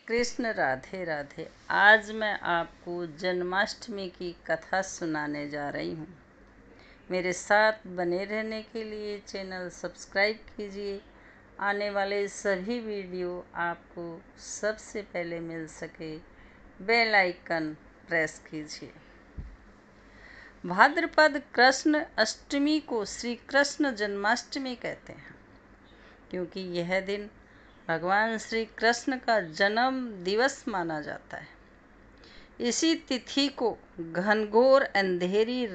कृष्ण, राधे राधे। आज मैं आपको जन्माष्टमी की कथा सुनाने जा रही हूँ। मेरे साथ बने रहने के लिए चैनल सब्सक्राइब कीजिए। आने वाले सभी वीडियो आपको सबसे पहले मिल सके बेल आइकन प्रेस कीजिए। भाद्रपद कृष्ण अष्टमी को श्री कृष्ण जन्माष्टमी कहते हैं, क्योंकि यह दिन भगवान श्री कृष्ण का जन्म दिवस माना जाता है। इसी तिथि को घनघोर अंधेरी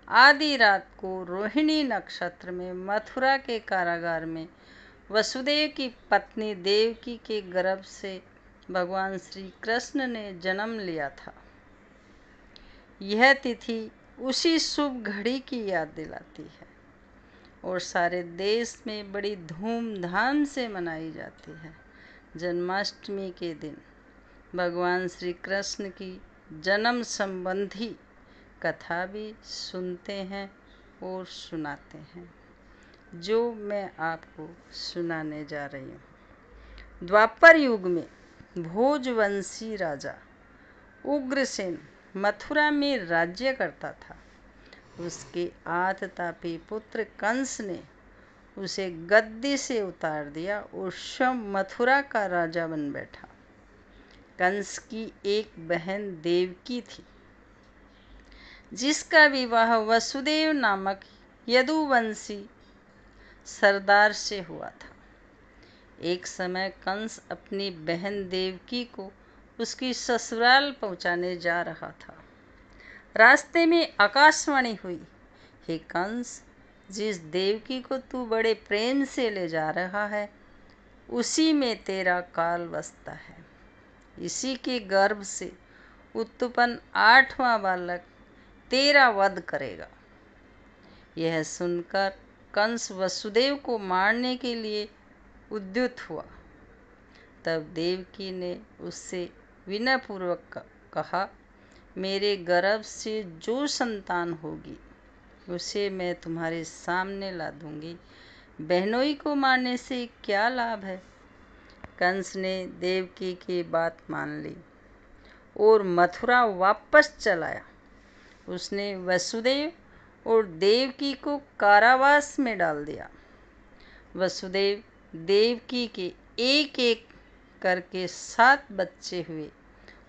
आधी रात को रोहिणी नक्षत्र में मथुरा के कारागार में वसुदेव की पत्नी देवकी के गर्भ से भगवान श्री कृष्ण ने जन्म लिया था। यह तिथि उसी शुभ घड़ी की याद दिलाती है और सारे देश में बड़ी धूमधाम से मनाई जाती है। जन्माष्टमी के दिन भगवान श्री कृष्ण की जन्म संबंधी कथा भी सुनते हैं और सुनाते हैं, जो मैं आपको सुनाने जा रही हूँ। द्वापर युग में भोजवंशी राजा उग्रसेन मथुरा में राज्य करता था। उसके आततापी पुत्र कंस ने उसे गद्दी से उतार दिया और स्वयं मथुरा का राजा बन बैठा। कंस की एक बहन देवकी थी, जिसका विवाह वसुदेव नामक यदुवंशी सरदार से हुआ था। एक समय कंस अपनी बहन देवकी को उसकी ससुराल पहुंचाने जा रहा था। रास्ते में आकाशवाणी हुई, हे कंस, जिस देवकी को तू बड़े प्रेम से ले जा रहा है, उसी में तेरा काल बसता है। इसी के गर्भ से उत्पन्न 8वां बालक तेरा वध करेगा। यह सुनकर कंस वसुदेव को मारने के लिए उद्युत हुआ। तब देवकी ने उससे विनयपूर्वक कहा, मेरे गर्भ से जो संतान होगी उसे मैं तुम्हारे सामने ला दूंगी। बहनोई को मारने से क्या लाभ है। कंस ने देवकी की बात मान ली और मथुरा वापस चलाया। उसने वसुदेव और देवकी को कारावास में डाल दिया। वसुदेव देवकी के एक एक करके 7 बच्चे हुए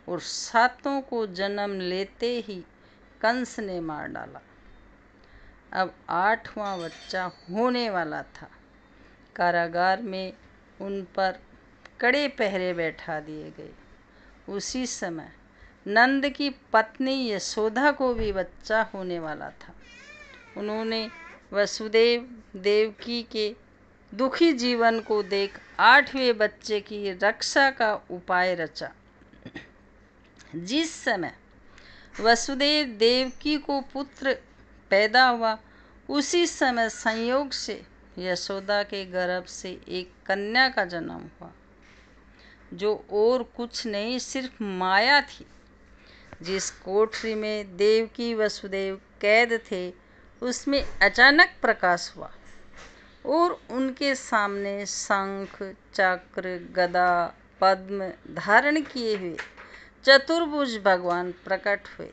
और 7 को जन्म लेते ही कंस ने मार डाला। अब 8वां बच्चा होने वाला था। कारागार में उन पर कड़े पहरे बैठा दिए गए। उसी समय नंद की पत्नी यशोदा को भी बच्चा होने वाला था। उन्होंने वसुदेव देवकी के दुखी जीवन को देख 8वें बच्चे की रक्षा का उपाय रचा। जिस समय वसुदेव देवकी को पुत्र पैदा हुआ, उसी समय संयोग से यशोदा के गर्भ से एक कन्या का जन्म हुआ, जो और कुछ नहीं सिर्फ माया थी। जिस कोठरी में देवकी वसुदेव कैद थे, उसमें अचानक प्रकाश हुआ और उनके सामने शंख, चक्र, गदा, पद्म धारण किए हुए चतुर्भुज भगवान प्रकट हुए।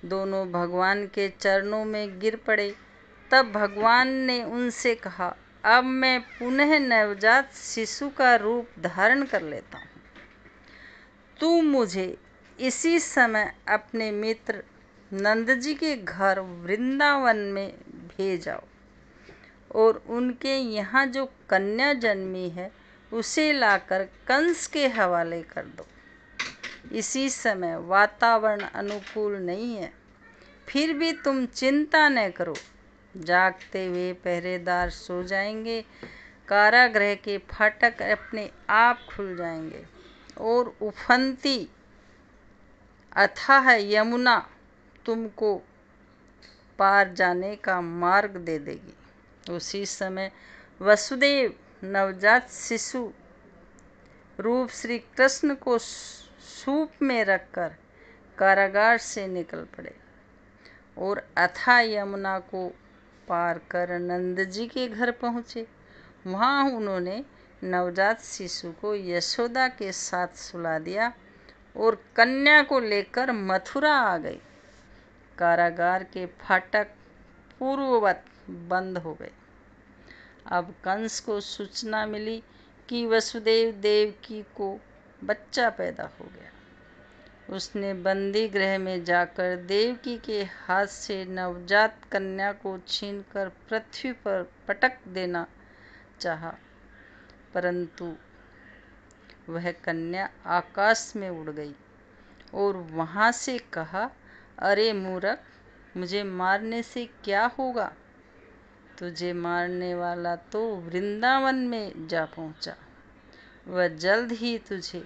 दोनों भगवान के चरणों में गिर पड़े। तब भगवान ने उनसे कहा, अब मैं पुनः नवजात शिशु का रूप धारण कर लेता हूँ। तू मुझे इसी समय अपने मित्र नंद जी के घर वृंदावन में भेजाओ और उनके यहाँ जो कन्या जन्मी है उसे लाकर कंस के हवाले कर दो। इसी समय वातावरण अनुकूल नहीं है, फिर भी तुम चिंता न करो। जागते हुए पहरेदार सो जाएंगे, कारागृह के फाटक अपने आप खुल जाएंगे और उफनती अथाह यमुना तुमको पार जाने का मार्ग दे देगी। उसी समय वसुदेव नवजात शिशु रूप श्री कृष्ण को सूप में रखकर कारागार से निकल पड़े और अथाह यमुना को पार कर नंद जी के घर पहुँचे। वहाँ उन्होंने नवजात शिशु को यशोदा के साथ सुला दिया और कन्या को लेकर मथुरा आ गई। कारागार के फाटक पूर्ववत बंद हो गए। अब कंस को सूचना मिली कि वसुदेव देवकी को बच्चा पैदा हो गया। उसने बंदी गृह में जाकर देवकी के हाथ से नवजात कन्या को छीनकर पृथ्वी पर पटक देना चाहा, परंतु वह कन्या आकाश में उड़ गई और वहां से कहा, अरे मूर्ख, मुझे मारने से क्या होगा? तुझे मारने वाला तो वृंदावन में जा पहुंचा। वह जल्द ही तुझे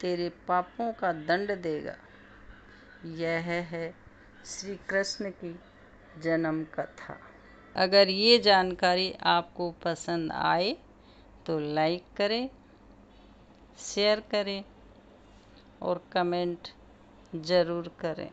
तेरे पापों का दंड देगा। यह है श्री कृष्ण की जन्म कथा। अगर ये जानकारी आपको पसंद आए तो लाइक करें, शेयर करें और कमेंट ज़रूर करें।